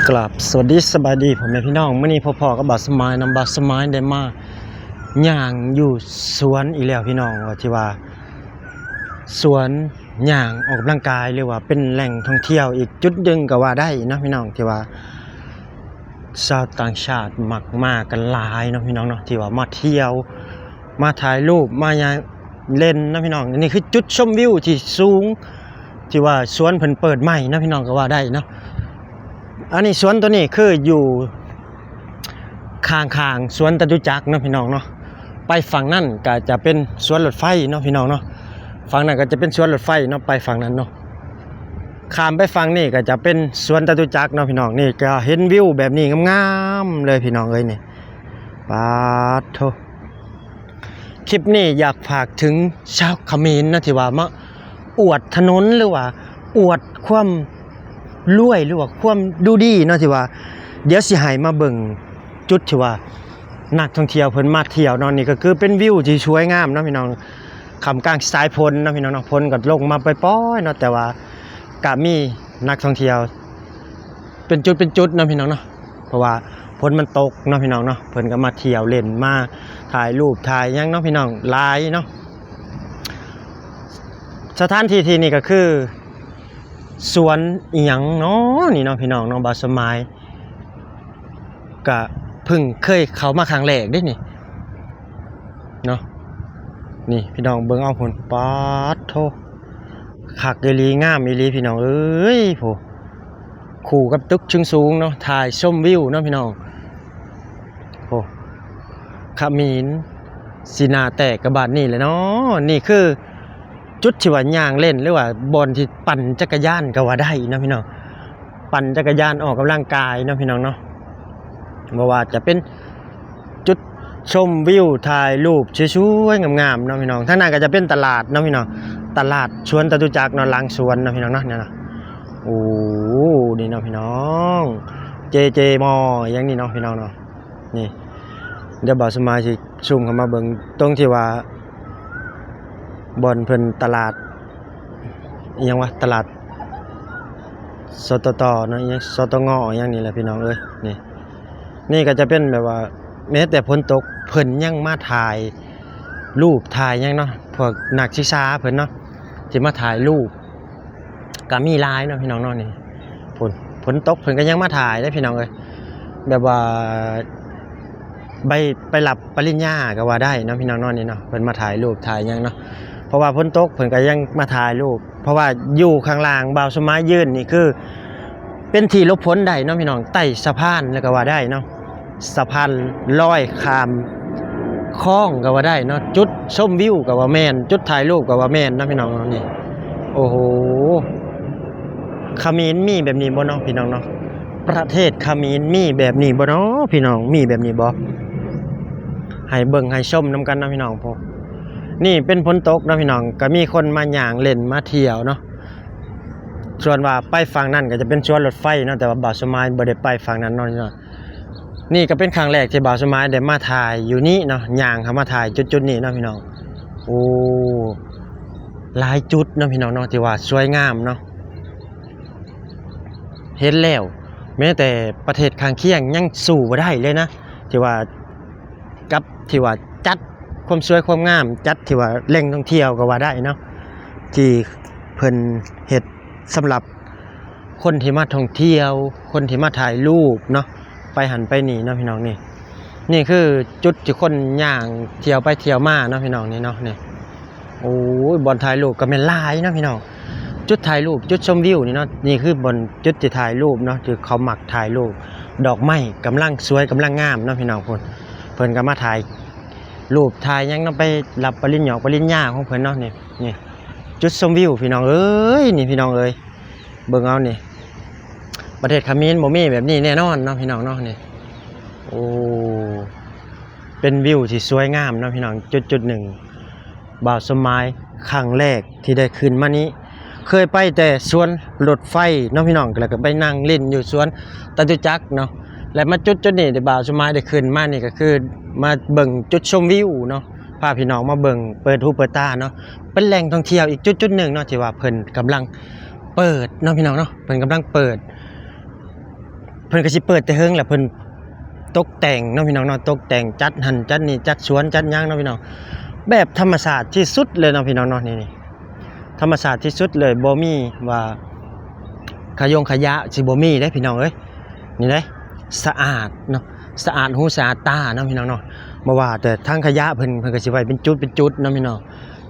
กราบสวัสดีสบายดีผมแม่พี่น้องมื้อนี้พ่อกับบาสมายนำบาสมายได้มาย่างอยู่สวนอีกแล้วพี่น้องว่าที่ว่าสวนย่างออกกำลังกายหรือว่าเป็นแหล่งท่องเที่ยวอีกจุดหนึ่งก็ว่าได้นะพี่น้องที่ว่าชาวต่างชาติมักมากันหลายเนาะพี่น้องเนาะที่ว่ามาเที่ยวมาถ่ายรูปมาย่างเล่นนะพี่น้องนี่คือจุดชมวิวที่สูงที่ว่าสวนเพิ่นเปิดใหม่นะพี่น้องก็ว่าได้เนาะอันนี้สวนตัวนี้คืออยู่ข้างๆสวนจตุจักรเนาะพี่น้องเนาะไปฝั่งนั้นก็จะเป็นสวนรถไฟเนาะพี่น้องเนาะฝั่งนั้นก็จะเป็นสวนรถไฟเนาะไปฝั่งนั้นเนาะข้ามไปฝั่งนี้ก็จะเป็นสวนจตุจักรเนาะพี่น้องนี่ก็เห็นวิวแบบนี้งามๆเลยพี่น้องเอ้ยนี่ปาดโถคลิปนี้อยากฝากถึงชาวเขมรนะที่ว่ามาอวดถนนหรือว่าอวดความรวยหรือว่าความดูดีเนาะที่ว่าเดี๋ยวสิให้มาเบิ่งจุดที่ว่านักท่องเที่ยวเพิ่นมาเที่ยวเนาะนี่ก็คือเป็นวิวที่สวยงามเนาะพี่น้องคำกลางสายฝนเนาะพี่น้องเนาะฝนก็ลงมาปล่อยๆเนาะแต่ว่าก็มีนักท่องเที่ยวเป็นจุดเนาะพี่น้องเนาะเพราะว่าฝนมันตกเนาะพี่น้องเนาะเพิ่นก็มาเที่ยวเล่นมาถ่ายรูปถ่ายหยังเนาะพี่น้องหลายเนาะสถานที่ที่นี่ก็คือสวนอีหยังเนาะนี่เนาะพี่น้องเนาะบาสมายก็เพิ่งเคยเข้ามาครั้งแรกได้นี่เนาะนี่พี่น้องเบิ่งเอาผลปาดโทคักอีหลีงามอีหลีพี่น้องเอ้ยโหคู่กับตึกสูงๆเนาะถ่ายชมวิวเนาะพี่น้องโหขมิ้นสีนาแตกกระบาดนี่เลยเนาะนี่คือจุดที่ว่าย่างเล่นหรือว่าบอนที่ปั่นจักรยานก็ว่าได้นะพี่น้องปั่นจักรยานออกกำลังกายนะพี่น้องเนาะบ่ว่าจะเป็นจุดชมวิวถ่ายรูปสวยๆงามๆเนาะพี่น้องทางนั้นก็จะเป็นตลาดเนาะพี่น้องตลาดสวนจตุจักรเนาะหลังสวนเนาะพี่น้องเนาะเนี่ยนะโอ้นี่เนาะพี่น้องเจมออย่างนี้เนาะพี่น้องเนาะนี่เดี๋ยวบ่าวสมาชิกซูมเข้ามาเบิ่งตรงที่ว่าบอนเพิ่นตลาดอีหยังวะตลาดสตตเนาะอีหยังสตงอย่างนี้แหละพี่น้องเอ้ยนี่ก็จะเป็นแบบว่าแม้แต่ฝนตกเพิ่นยังมาถ่ายรูปถ่ายหยังเนาะพวกนักศึกษาเพิ่นเนาะที่มาถ่ายรูปก็มีหลายเนาะพี่น้องเนาะนี่ฝนตกเพิ่นก็ยังมาถ่ายได้พี่น้องเอ้ยแบบว่าไปรับปริญญาก็ว่าได้เนาะพี่น้องเนาะนี่เนาะเพิ่นมาถ่ายรูปถ่ายหยังเนาะเพราะว่าฝนตกเพิ่นก็ยังมาถ่ายรูปเพราะว่าอยู่ข้างล่างบ่าวสมายยืนนี่คือเป็นที่หลบฝนได้เนาะพี่น้องใต้สะพานแล้วก็ว่าได้เนาะสะพานลอยข้ามคลองก็ว่าได้เนาะจุดชมวิวก็ว่าแม่นจุดถ่ายรูปก็ว่าแม่นนะพี่น้องนี่โอ้โหเขมรมีแบบนี้บ่เนาะพี่น้องเนาะประเทศเขมรมีแบบนี้บ่เนาะพี่น้องมีแบบนี้บ่ให้เบิ่งให้ชมนํกันนะพี่น้องพวกนี่เป็นฝนตกนะพี่น้องก็มีคนมาย่างเล่นมาเที่ยวเนาะส่วนว่าไปฝั่งนั้นก็จะเป็นสวนรถไฟเนาะแต่ว่าบ่าวสมายบ่ได้ไปฝั่งนั้นเนาะนี่ก็เป็นครั้งแรกที่บ่าวสมายได้มาถ่ายอยู่นี่เนาะย่างเข้ามาถ่ายจุดๆนี้เนาะพี่น้องโอ้หลายจุดเนาะพี่น้องเนาะที่ว่าสวยงามเนาะเห็นแล้วแม้แต่ประเทศข้างเคียงยังสู้บ่ได้เลยนะที่ว่ากับที่ว่าจัดความสวยความงามจัดที่ว่าแหล่งท่องเที่ยวก็ว่าได้เนาะที่เพิ่นเฮ็ดสำหรับคนที่มาท่องเที่ยวคนที่มาถ่ายรูปเนาะไปหันไปนี่เนาะพี่น้องนี่คือจุดที่คนย่างเที่ยวไปเที่ยวมาเนาะพี่น้องนี่เนาะนี่โอ้ยบอนถ่ายรูปก็แม่นหลายเนาะพี่น้องจุดถ่ายรูปจุดชมวิวนี่เนาะนี่คือบอนจุดที่ถ่ายรูปเนาะที่เขามักถ่ายรูปดอกไม้กำลังสวยกำลังงามเนาะพี่น้องเพิ่นก็มาถ่ายรูปถ่ายยังต้องไปรับปริญญาของเพิ่นเนาะนี่จุดชมวิวพี่น้องเอ้ยนี่พี่น้องเอ้ยเบิ่งเอานี่ประเทศเขมรบ่มีแบบนี้แน่นอนเนาะพี่น้องเนาะนี่โอ้เป็นวิวที่สวยงามเนาะพี่น้องจุดหนึ่งบ่าวสมายครั้งแรกที่ได้ขึ้นมานี้เคยไปแต่สวนรถไฟเนาะพี่น้องแล้วก็ไปนั่งเล่นอยู่สวนจตุจักรเนาะและมาจุดนี้ที่บ่าวสมายได้ขึ้นมานี่ก็คือมาเบิ่งจุดชมวิวเนาะพาพี่น้องมาเบิ่งเปิดหูเปิดตาเนาะเป็นแหล่งท่องเที่ยวอีกจุดหนึ่งเนาะที่ว่าเพิ่นกำลังเปิดเนาะพี่น้องเนาะเพิ่นกำลังเปิด เพิ่นก็สิเปิดแต่เฮิงแหละเพิ่นตกแต่งเนาะพี่น้องเนาะตกแต่งจัดหั่นจัดนี่จัดสวนจัดหยังเนาะพี่น้องแบบธรรมชาติที่สุดเลยเนาะพี่น้องเนาะนี่ธรรมชาติที่สุดเลยบ่มีว่าขยะสิบ่มีเด้พี่น้องเอ้ยนี่เด้สะอาดเนาะสะอาดหูสะอาดตาเนาะพี่น้องเนาะบ่ว่าแต่ทางขยะเพิ่นก็สิไว้เป็นจุดเนาะพี่น้อง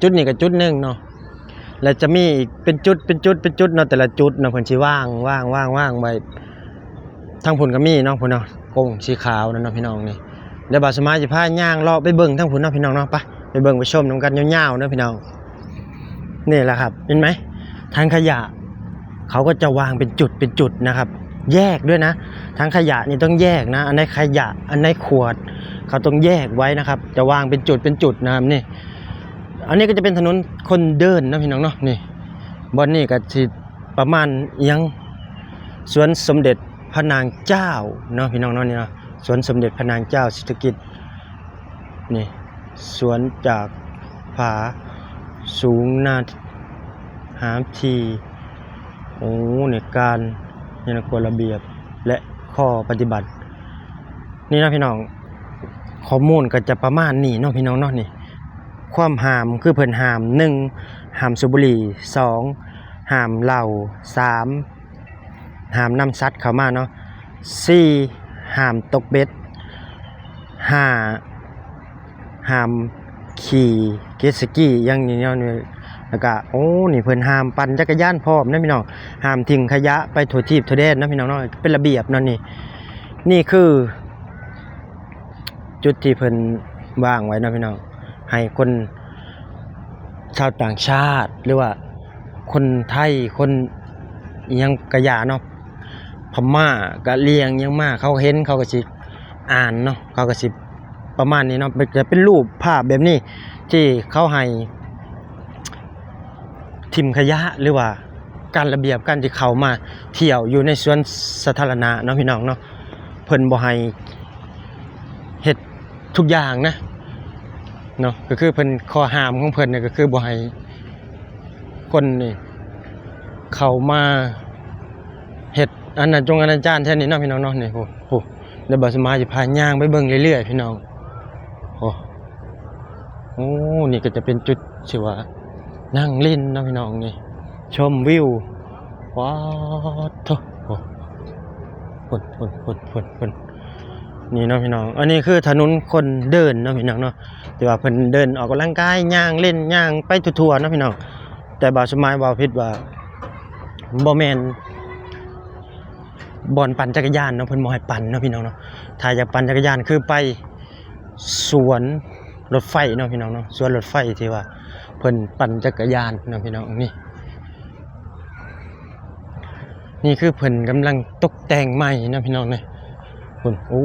จุดนี้ก็จุดหนึงเนาะแล้วจะมีอีกเป็นจุดเนาะแต่ละจุดเนาะเพิ่นสิว่างไว้ทางพุ่นก็มีเนาะพุ่นเนาะกงสีขาวนั่นเนาะพี่น้องนี่เดี๋ยวบ่าวสมายสิพาย่างเลาะไปเบิ่งทางพุ่นเนาะพี่น้องเนาะไปเบิ่งไปชมนำกันยาวๆเนาะพี่น้องนี่แหละครับเห็นไหมทางขยะเขาก็จะวางเป็นจุดนะครับแยกด้วยนะทางขยะนี่ต้องแยกนะอันไหนขยะอันไหนขวดเขาต้องแยกไว้นะครับจะวางเป็นจุดนะครับนี่อันนี้ก็จะเป็นถนนคนเดินนะพี่น้องเนาะนี่บอนนี่ก็สิประมาณยังสวนสมเด็จพระนางเจ้าเนาะพี่น้องเนาะนี่เนาะสวนสมเด็จพระนางเจ้าสิทธกิจนี่สวนจากผาสูงนาหามทีโอ้ในการนี่นะกฎระเบียบและข้อปฏิบัตินี่นะพี่น้องข้อมูลก็จะประมาณนี้เนาะพี่น้องเนาะนี่ความห้ามคือเพิ่นห้าม1ห้ามสูบบุหรี่2ห้ามเหล้า3ห้ามนำสัตว์เข้ามาเนาะ4ห้ามตกเบ็ด5ห้ามขี่เจ็ตสกีอย่างนี้เนาะนี่แล้วก็โอ้นี่เพิ่นห้ามปั่นจักรยานพร้อมนะพี่น้องห้ามทิ้งขยะไปทั่วทิพย์ทั่วแดนนะพี่น้องเนาะเป็นระเบียบเนาะนี่คือจุดที่เพิ่นวางไว้นะพี่น้องให้คนชาวต่างชาติหรือว่าคนไทยคนยังกะยาเนาะพม่ากะเลียงยังมาเขาเห็นเขาก็สิอ่านเนาะเขาก็สิประมาณนี้เนาะจะเป็นรูปภาพแบบนี้ที่เขาให้ทิมขยะหรือว่าการระเบียบการที่เขามาเที่ยวอยู่ในสวนสาธารณะเนาะพี่น้องเนาะเพิ่นบ่ให้เฮ็ดทุกอย่างนะเนาะก็คือเพิ่นข้อห้ามของเพิ่นเนี่ยก็คือบ่ให้คนนี่เข้ามาเฮ็ดอันนั้นจงอนาจารแท้นี่เนาะพี่น้องเนาะนี่โอ้เดี๋ยวบ่าวสมายสิพาย่างไปเบิ่งเรื่อยๆพี่น้องโอ้นี่ก็จะเป็นจุดที่ว่านั่งเล่นเนาะพี่น้องนี่ชมวิวว้าวโธ่ฝนนี่เนาะพี่น้องอันนี้คือถนนคนเดินเนาะพี่น้องเนาะแต่ว่าเพิ่นเดินออกกำลังกายย่างเล่นย่างไปทั่วๆเนาะพี่น้องแต่บ่าวสมัยบ่าวผิดว่าบ่แม่นบ่อนปั่นจักรยานเนาะเพิ่นบ่ให้ปั่นเนาะพี่น้องเนาะถ้าอยากปั่นจักรยานคือไปสวนรถไฟเนาะพี่น้องเนาะสวนรถไฟที่ว่าเพิ่นปั่นจักรยานเนาะพี่น้องนี่คือเพิ่นกำลังตกแต่งใหม่นะพี่น้องเนี่ยโอ้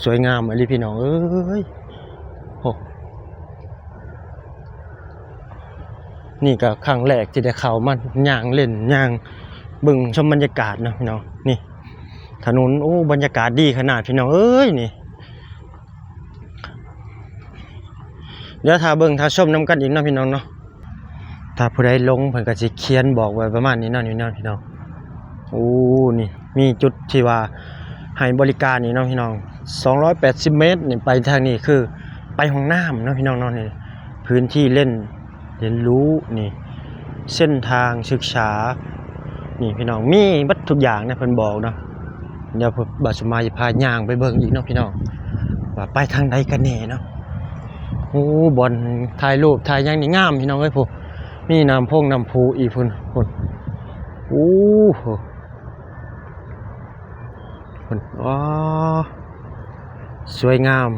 สวยงามเลยพี่น้องเอ้ยโอ้นี่ก็ครั้งแรกที่ได้เข้ามาย่างเล่นย่างเบิ่งชมบรรยากาศนะพี่น้องนี่ถนนโอ้บรรยากาศดีขนาดพี่น้องเอ้ยนี่เดี๋ยวถ้าเบิ่งถ้าชมนำกันอีกนะพี่น้องเนาะถ้าผู้ใดลงเพิ่นก็สิเขียนบอกไว้ประมาณนี้เนาะพี่น้องโอ้นี่มีจุดที่ว่าให้บริการนี่เนาะพี่น้อง280เมตรนี่ไปทางนี้คือไปห้องน้ำเนาะพี่น้องเนาะนี่พื้นที่เล่นเรียนรู้นี่เส้นทางศึกษานี่พี่น้องมีบัดทุกอย่างนะเพิ่นบอกเนาะเดี๋ยวบ่าวสมายพาย่างไปเบิ่งอีกเนาะพี่น้องว่าไปทางใดกันแน่เนาะโอ้บอนถ่ายรูปถ่ายอย่างนี้งามพี่น้องเอ้ยพุ่นมีน้ำน้ำพุอีกพุ่นโอ้โหอ๋อสวยงาม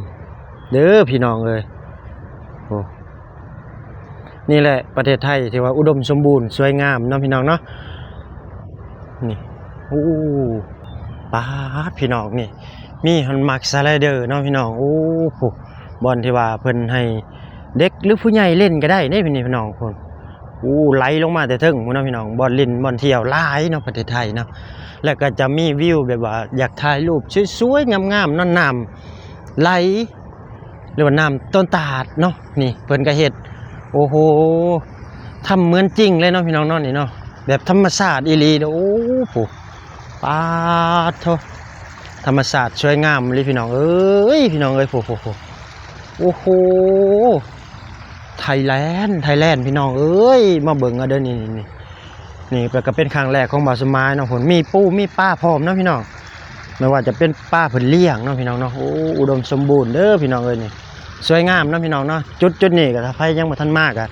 เด้อพี่น้องเอ้ยโอ้นี่แหละประเทศไทยที่ว่าอุดมสมบูรณ์สวยงามเนาะพี่น้องเนาะนี่โอ้ป้าพี่น้องนี่มีฮันมักสไลเดอร์เนาะพี่น้องโอ้โหบอลที่ว่าเพิ่นให้เด็กหรือผู้ใหญ่เล่นก็ได้เด้พี่น้องคนไหลลงมาแต่ถึงเนาะพี่น้องบอลเล่นบอลเที่ยวหลายเนาะประเทศไทยเนาะแล้วก็จะมีวิวแบบว่าอยากถ่ายรูปสวยๆงามๆน้ำไหลหรือว่าน้ำต้นตาดเนาะนี่เพิ่นก็เฮ็ดโอ้โหทำเหมือนจริงเลยเนาะพี่น้องเนาะนี่เนาะแบบธรรมชาติอีหลีเด้อโอ้โห ปาดโทธรรมศาสตร์สวยงามเลยพี่น้องเอ้ยพี่น้องเอ้ยโโอ้โหไทยแลนด์พี่น้องเอ้ยมาเบิ่งเอาเด้อนี่ก็เป็นครั้งแรกของบ่าวสมายเนาะผมมีปูมีป้าพร้อมเนาะพี่น้องไม่ว่าจะเป็นป้าเพิ่นเลี้ยงเนาะพี่น้องเนาะโอ้อุดมสมบูรณ์เด้อพี่น้องเอ้ยนี่สวยงามเนาะพี่น้องเนาะจุดนี้ก็ถ้าใครยังบ่ทันมากอะ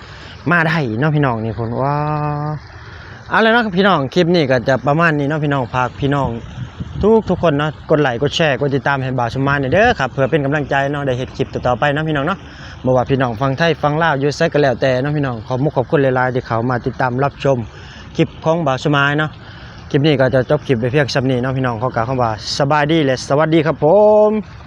มาได้เนาะพี่น้องนี่ผมว่าเอาละเนาะพี่น้องคลิปนี้ก็จะประมาณนี้เนาะพี่น้องฝากพี่น้องทุกคนเนาะกดไลค์กดแชร์กดติดตามให้บ่าวสมายเด้อครับเพื่อเป็นกำลังใจเนาะได้เฮ็ดคลิปต่อไปเนาะพี่น้องเนาะบ่ว่าพี่น้องฟังไทยฟังลาวอยู่ไสก็แล้วแต่เนาะพี่น้องขอบคุณหลายๆที่เขามาติดตามรับชมคลิปของบ่าวสมายเนาะคลิปนี้ก็จะจบคลิปไปเพียงส่ำนี้เนาะพี่น้องขอกล่าวคำว่าสบายดีและสวัสดีครับผม